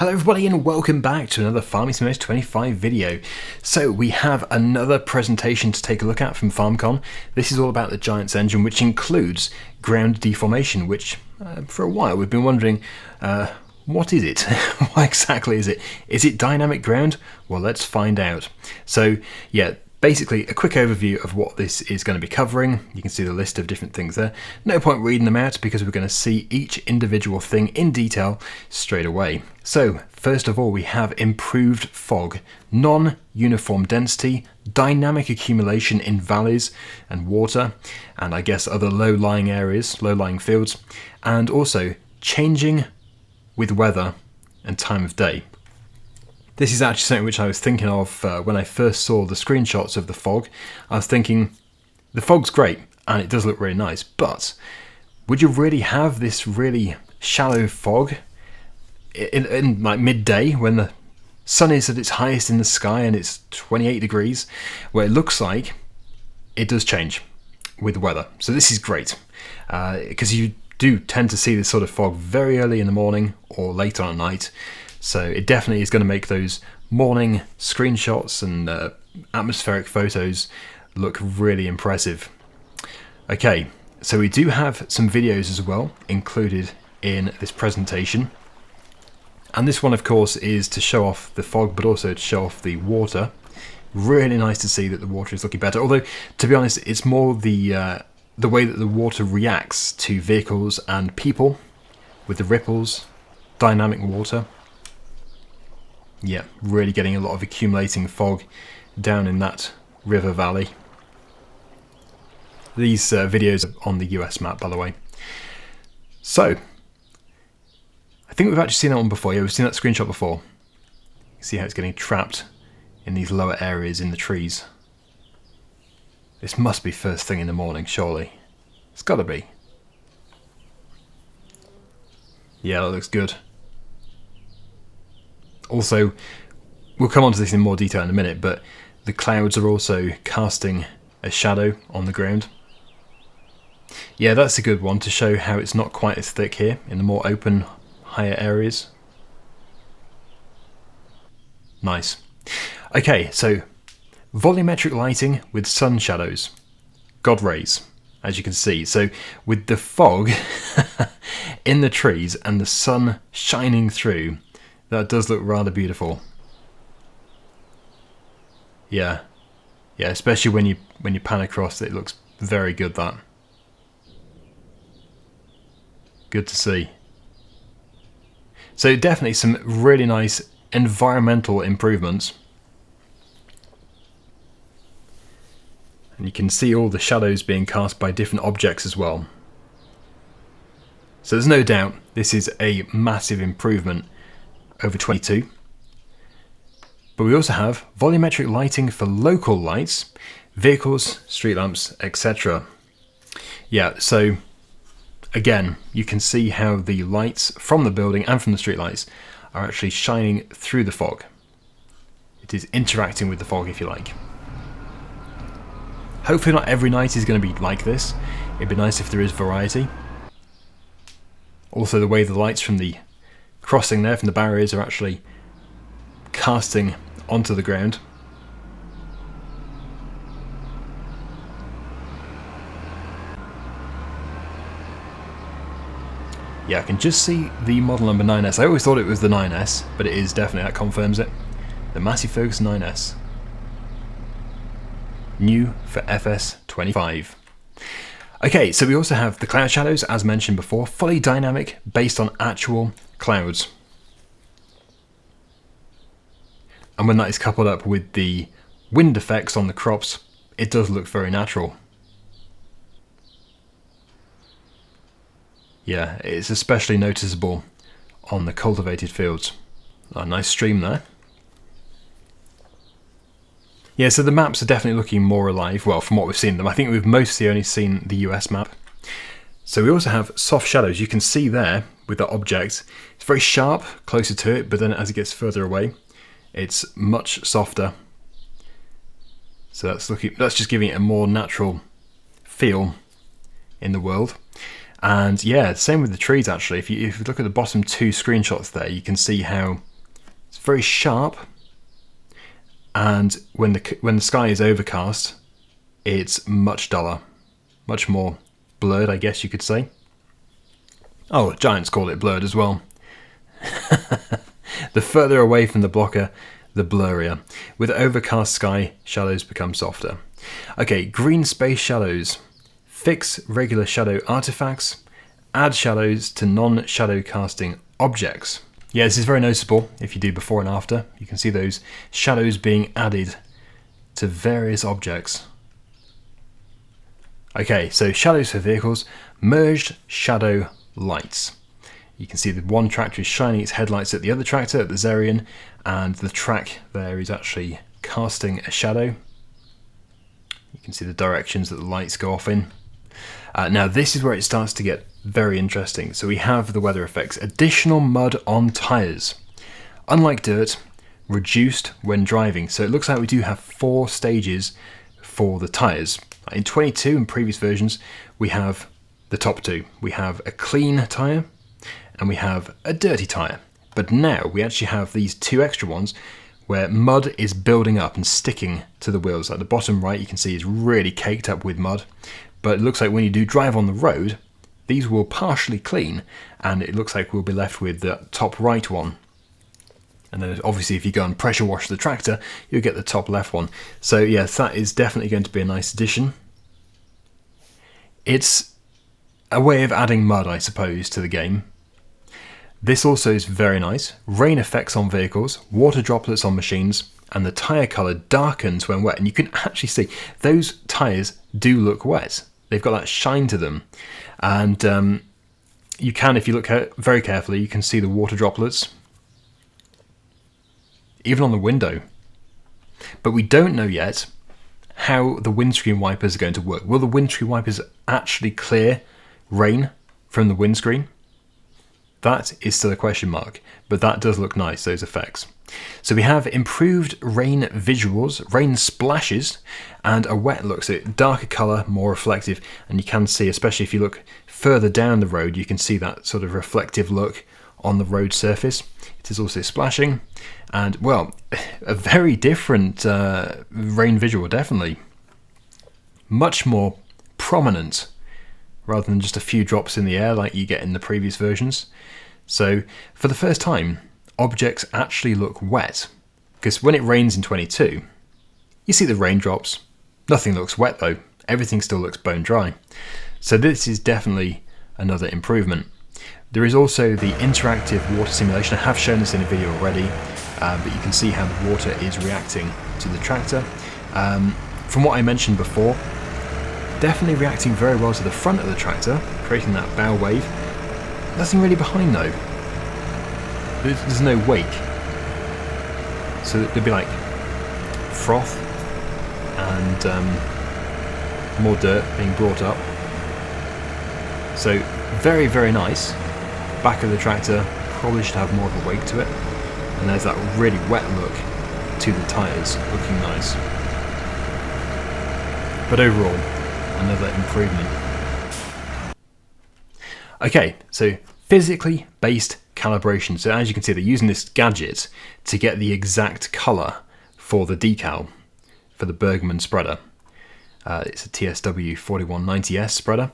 Hello everybody and welcome back to another Farming Simulator 25 video. So we have another presentation to take a look at from FarmCon. This is all about the Giants engine, which includes ground deformation, which for a while we've been wondering, what is it? What exactly is it? Is it dynamic ground? Well, let's find out. So yeah, basically a quick overview of what this is going to be covering. You can see the list of different things there. No point reading them out because we're going to see each individual thing in detail straight away. So first of all, we have improved fog, non-uniform density, dynamic accumulation in valleys and water, and I guess other low-lying areas, low-lying fields, and also changing with weather and time of day. This is actually something which I was thinking of when I first saw the screenshots of the fog. I was thinking, the fog's great and it does look really nice, but would you really have this really shallow fog in like midday when the sun is at its highest in the sky and it's 28 degrees, where it looks like it does change with the weather? So this is great because you do tend to see this sort of fog very early in the morning or late on at night. So it definitely is going to make those morning screenshots and atmospheric photos look really impressive. Okay, so we do have some videos as well included in this presentation. And this one, of course, is to show off the fog, but also to show off the water. Really nice to see that the water is looking better. Although, to be honest, it's more the way that the water reacts to vehicles and people with the ripples, dynamic water. Yeah, really getting a lot of accumulating fog down in that river valley. These videos are on the US map, by the way. So, I think we've actually seen that one before. Yeah, we've seen that screenshot before. You can see how it's getting trapped in these lower areas in the trees. This must be first thing in the morning, surely. It's got to be. Yeah, that looks good. Also, we'll come on to this in more detail in a minute, but the clouds are also casting a shadow on the ground. Yeah, that's a good one to show how it's not quite as thick here in the more open, higher areas. Nice. Okay, so volumetric lighting with sun shadows. God rays, as you can see. So with the fog in the trees and the sun shining through, that does look rather beautiful. Yeah, especially when you pan across, it looks very good. That good to see. So definitely some really nice environmental improvements. And you can see all the shadows being cast by different objects as well. So there's no doubt this is a massive improvement over 22. But we also have volumetric lighting for local lights, vehicles, street lamps, etc. Yeah, so again, you can see how the lights from the building and from the street lights are actually shining through the fog. It is interacting with the fog, if you like. Hopefully not every night is going to be like this. It'd be nice if there is variety. Also, the way the lights from the crossing there, from the barriers, are actually casting onto the ground. Yeah, I can just see the model number 9S. I always thought it was the 9S, but it is definitely, that confirms it. The Massey Ferguson 9S. New for FS25. Okay, so we also have the cloud shadows, as mentioned before, fully dynamic, based on actual clouds. And when that is coupled up with the wind effects on the crops, it does look very natural. Yeah, it's especially noticeable on the cultivated fields. A nice stream there. Yeah, so the maps are definitely looking more alive, well, from what we've seen them. I think we've mostly only seen the US map. So we also have soft shadows. You can see there with the object, it's very sharp closer to it, but then as it gets further away, it's much softer. So that's just giving it a more natural feel in the world. And yeah, same with the trees actually. If you look at the bottom two screenshots there, you can see how very sharp, and when the sky is overcast, it's much duller, much more blurred, I guess you could say. Oh, Giants call it blurred as well. The further away from the blocker, the blurrier. With overcast sky, shadows become softer. Okay, green space shadows. Fix regular shadow artifacts. Add shadows to non-shadow casting objects. Yeah, this is very noticeable. If you do before and after, you can see those shadows being added to various objects. Okay, so shadows for vehicles. Merged shadow lights. You can see the one tractor is shining its headlights at the other tractor, at the Zerion, and the track there is actually casting a shadow. You can see the directions that the lights go off in. Now this is where it starts to get very interesting. So we have the weather effects. Additional mud on tyres. Unlike dirt, reduced when driving. So it looks like we do have 4 stages for the tyres. In 22 and previous versions, we have the top 2. We have a clean tyre and we have a dirty tyre. But now we actually have these 2 extra ones where mud is building up and sticking to the wheels. Like the bottom right, you can see is really caked up with mud. But it looks like when you do drive on the road, these will partially clean, and it looks like we'll be left with the top right one. And then obviously if you go and pressure wash the tractor, you'll get the top left one. So yes, that is definitely going to be a nice addition. It's a way of adding mud, I suppose, to the game. This also is very nice. Rain effects on vehicles, water droplets on machines, and the tyre colour darkens when wet. And you can actually see those tyres do look wet. They've got that shine to them. And you can, if you look very carefully, you can see the water droplets, even on the window. But we don't know yet how the windscreen wipers are going to work. Will the windscreen wipers actually clear rain from the windscreen? That is still a question mark, but that does look nice, those effects. So we have improved rain visuals, rain splashes, and a wet look, so darker colour, more reflective, and you can see, especially if you look further down the road, you can see that sort of reflective look on the road surface. It is also splashing, and well, a very different rain visual, definitely. Much more prominent, rather than just a few drops in the air like you get in the previous versions. So for the first time, objects actually look wet, because when it rains in 22, you see the raindrops. Nothing looks wet though, everything still looks bone dry. So this is definitely another improvement. There is also the interactive water simulation. I have shown this in a video already, but you can see how the water is reacting to the tractor. From what I mentioned before, definitely reacting very well to the front of the tractor, creating that bow wave. Nothing really behind though. There's no wake. So there'd be like froth and more dirt being brought up. So very, very nice. Back of the tractor probably should have more of a wake to it. And there's that really wet look to the tyres, looking nice. But overall, another improvement. Okay, so physically based calibration. So as you can see, they're using this gadget to get the exact colour for the decal for the Bergman spreader. It's a TSW 4190S spreader.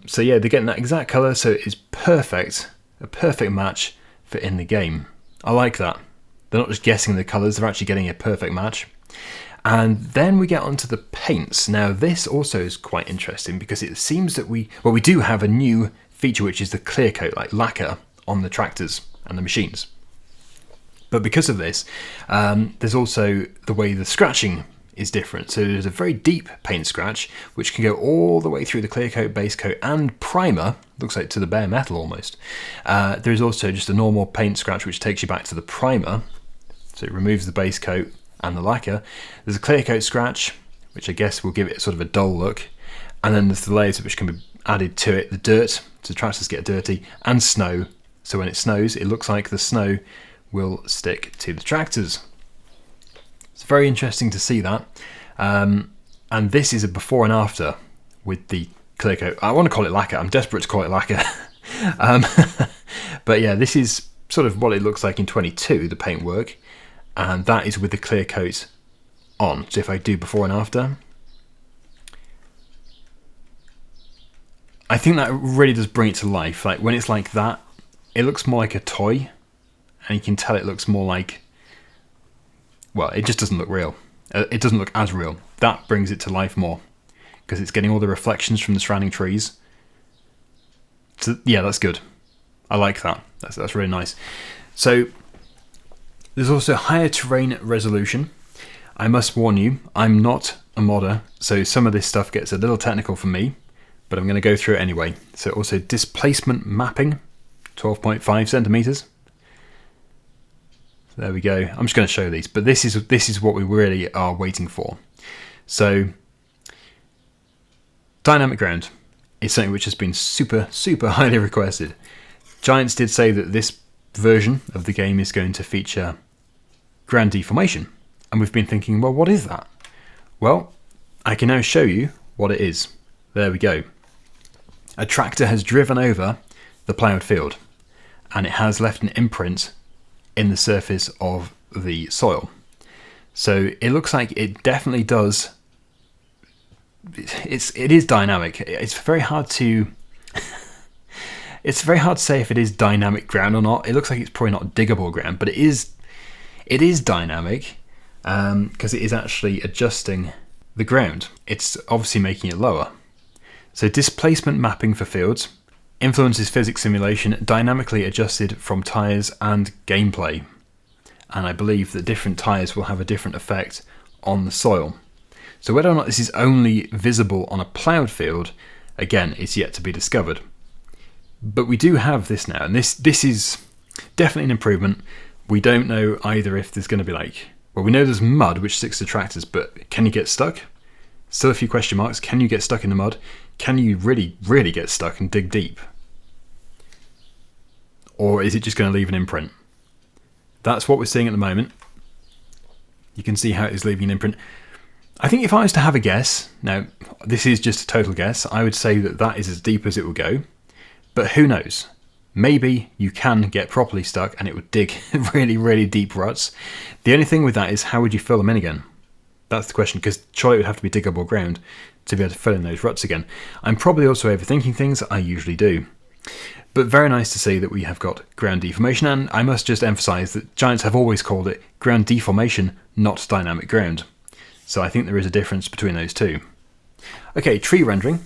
So yeah, they're getting that exact colour, so it's perfect, a perfect match for in the game. I like that. They're not just guessing the colours, they're actually getting a perfect match. And then we get onto the paints. Now this also is quite interesting because it seems that we do have a new feature, which is the clear coat, like lacquer, on the tractors and the machines. But because of this, there's also the way the scratching is different. So there's a very deep paint scratch, which can go all the way through the clear coat, base coat, and primer, looks like to the bare metal almost. There's also just a normal paint scratch, which takes you back to the primer. So it removes the base coat and the lacquer. There's a clear coat scratch, which I guess will give it sort of a dull look. And then there's the layers which can be added to it, the dirt, so the tractors get dirty, and snow. So when it snows, it looks like the snow will stick to the tractors. It's very interesting to see that. And this is a before and after with the clear coat. I want to call it lacquer. I'm desperate to call it lacquer. But yeah, this is sort of what it looks like in 22, the paintwork, and that is with the clear coat on. So if I do before and after, I think that really does bring it to life. Like when it's like that, it looks more like a toy, and you can tell it looks more like, well, it just doesn't look real. It doesn't look as real. That brings it to life more, because it's getting all the reflections from the surrounding trees. So yeah, that's good. I like that. That's really nice. So there's also higher terrain resolution. I must warn you, I'm not a modder, so some of this stuff gets a little technical for me, but I'm going to go through it anyway. So also displacement mapping, 12.5 centimeters. There we go. I'm just going to show these, but this is what we really are waiting for. So dynamic ground is something which has been super highly requested. Giants did say that this version of the game is going to feature ground deformation, and we've been thinking, well, what is that? Well, I can now show you what it is. There we go. A tractor has driven over the ploughed field, and it has left an imprint in the surface of the soil. So it looks like it definitely does. It is dynamic. It's very hard to it's very hard to say if it is dynamic ground or not. It looks like it's probably not diggable ground, but it is dynamic, because it is actually adjusting the ground. It's obviously making it lower. So displacement mapping for fields influences physics simulation, dynamically adjusted from tyres and gameplay. And I believe that different tyres will have a different effect on the soil. So whether or not this is only visible on a ploughed field, again, is yet to be discovered. But we do have this now, and this is definitely an improvement. We don't know either if there's going to be like, well, we know there's mud which sticks to tractors, but can you get stuck? Still a few question marks. Can you get stuck in the mud? Can you really get stuck and dig deep? Or is it just going to leave an imprint? That's what we're seeing at the moment. You can see how it is leaving an imprint. I think if I was to have a guess, now this is just a total guess, I would say that that is as deep as it will go. But who knows? Maybe you can get properly stuck and it would dig really deep ruts. The only thing with that is, how would you fill them in again? That's the question, because surely it would have to be diggable ground to be able to fill in those ruts again. I'm probably also overthinking things. I usually do. But very nice to see that we have got ground deformation, and I must just emphasise that Giants have always called it ground deformation, not dynamic ground. So I think there is a difference between those two. Okay, tree rendering.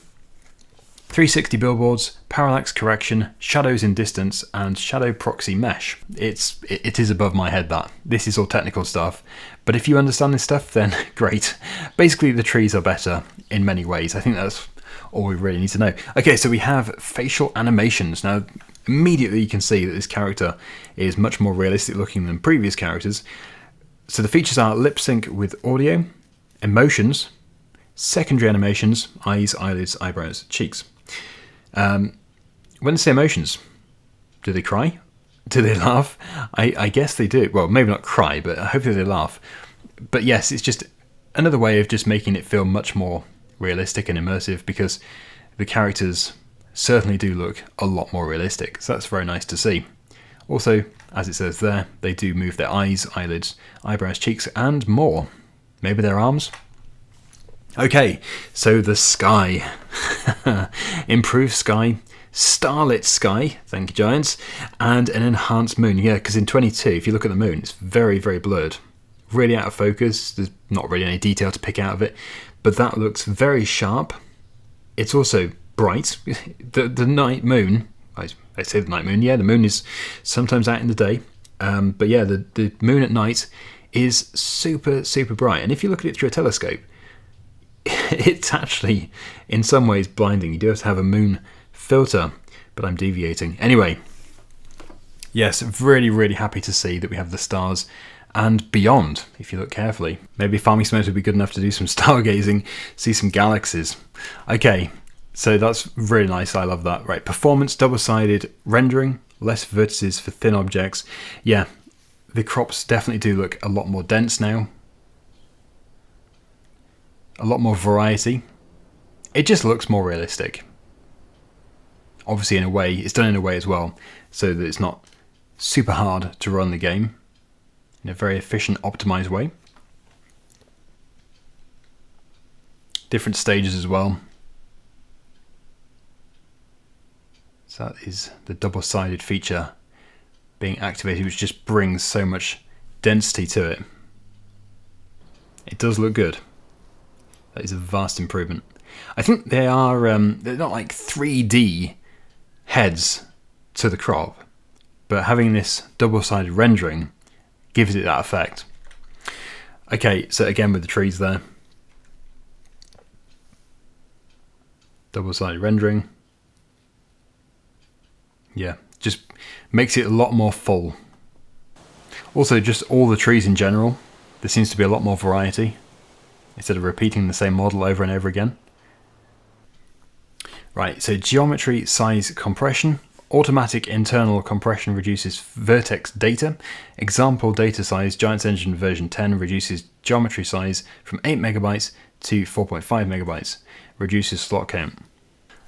360 billboards, parallax correction, shadows in distance, and shadow proxy mesh. It is above my head, that. This is all technical stuff. But if you understand this stuff, then great. Basically, the trees are better in many ways. I think that's all we really need to know. Okay, so we have facial animations. Now, immediately you can see that this character is much more realistic looking than previous characters. So the features are lip sync with audio, emotions, secondary animations, eyes, eyelids, eyebrows, cheeks. When they say emotions, do they cry? Do they laugh? I guess they do. Well, maybe not cry, but hopefully they laugh. But yes, it's just another way of just making it feel much more realistic and immersive, because the characters certainly do look a lot more realistic. So that's very nice to see. Also, as it says there, they do move their eyes, eyelids, eyebrows, cheeks, and more. Maybe their arms? Okay, so the sky. Improved sky, starlit sky, thank you Giants, and an enhanced moon. Yeah, because in 22, if you look at the moon, it's very blurred. Really out of focus, there's not really any detail to pick out of it, but that looks very sharp. It's also bright. The night moon, I say the night moon, yeah, the moon is sometimes out in the day, but yeah, the moon at night is super bright, and if you look at it through a telescope, it's actually in some ways blinding. You do have to have a moon filter, but I'm deviating. Anyway, yes, really happy to see that we have the stars and beyond, if you look carefully. Maybe Farming Simulator would be good enough to do some stargazing, see some galaxies. Okay, so that's really nice. I love that. Right, performance, double-sided rendering, less vertices for thin objects. Yeah, the crops definitely do look a lot more dense now. A lot more variety. It just looks more realistic. Obviously, in a way, it's done in a way as well, so that it's not super hard to run the game in a very efficient, optimized way. Different stages as well. So that is the double-sided feature being activated, which just brings so much density to it. It does look good. That is a vast improvement. I think they are, they're not like 3D heads to the crop, but having this double-sided rendering gives it that effect. Okay, so again with the trees there. Double-sided rendering. Yeah, just makes it a lot more full. Also, just all the trees in general, there seems to be a lot more variety instead of repeating the same model over and over again. Right, so geometry size compression. Automatic internal compression reduces vertex data. Example data size, Giants Engine version 10 reduces geometry size from 8 megabytes to 4.5 megabytes. Reduces slot count.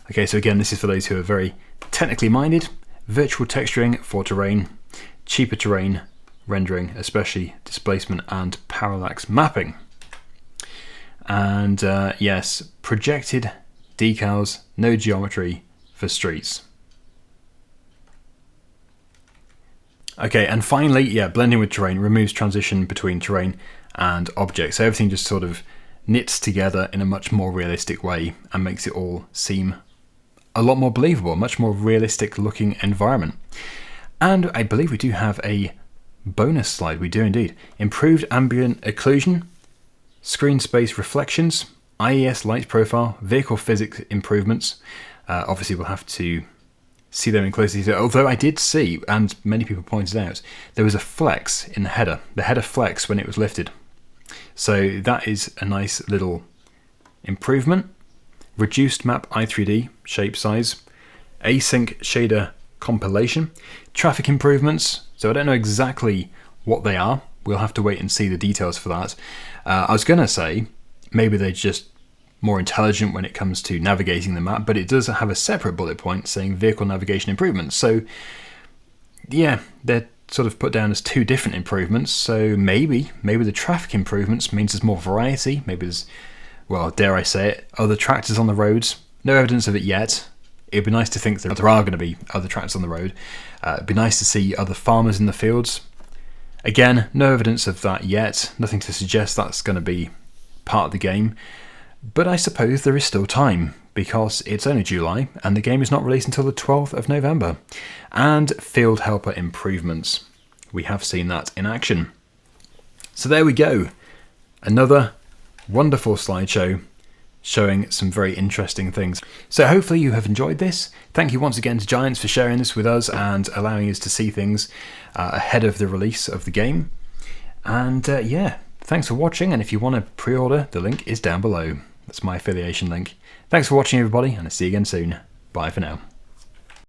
Okay, so again, this is for those who are very technically minded. Virtual texturing for terrain, cheaper terrain rendering, especially displacement and parallax mapping. And yes, projected decals, no geometry for streets. Okay, and finally, yeah, blending with terrain removes transition between terrain and objects. So everything just sort of knits together in a much more realistic way and makes it all seem a lot more believable, much more realistic looking environment. And I believe we do have a bonus slide. We do indeed. Improved ambient occlusion, screen space reflections, IES light profile, vehicle physics improvements. Obviously we'll have to see them in close detail, although I did see, and many people pointed out, there was a flex in the header flex when it was lifted. So that is a nice little improvement. Reduced map i3D shape size, async shader compilation, traffic improvements. So I don't know exactly what they are. We'll have to wait and see the details for that. I was going to say maybe they're just more intelligent when it comes to navigating the map, but it does have a separate bullet point saying vehicle navigation improvements. So yeah, they're sort of put down as two different improvements. So maybe the traffic improvements means there's more variety. Maybe there's, well, dare I say it, other tractors on the roads. No evidence of it yet. It'd be nice to think that there are going to be other tractors on the road. It'd be nice to see other farmers in the fields. Again, no evidence of that yet. Nothing to suggest that's going to be part of the game. But I suppose there is still time, because it's only July and the game is not released until the 12th of November. And field helper improvements. We have seen that in action. So there we go. Another wonderful slideshow showing some very interesting things. So hopefully you have enjoyed this. Thank you once again to Giants for sharing this with us and allowing us to see things ahead of the release of the game. And yeah, thanks for watching, and if you want to pre-order, the link is down below. That's my affiliation link. Thanks for watching everybody, and I'll see you again soon. Bye for now.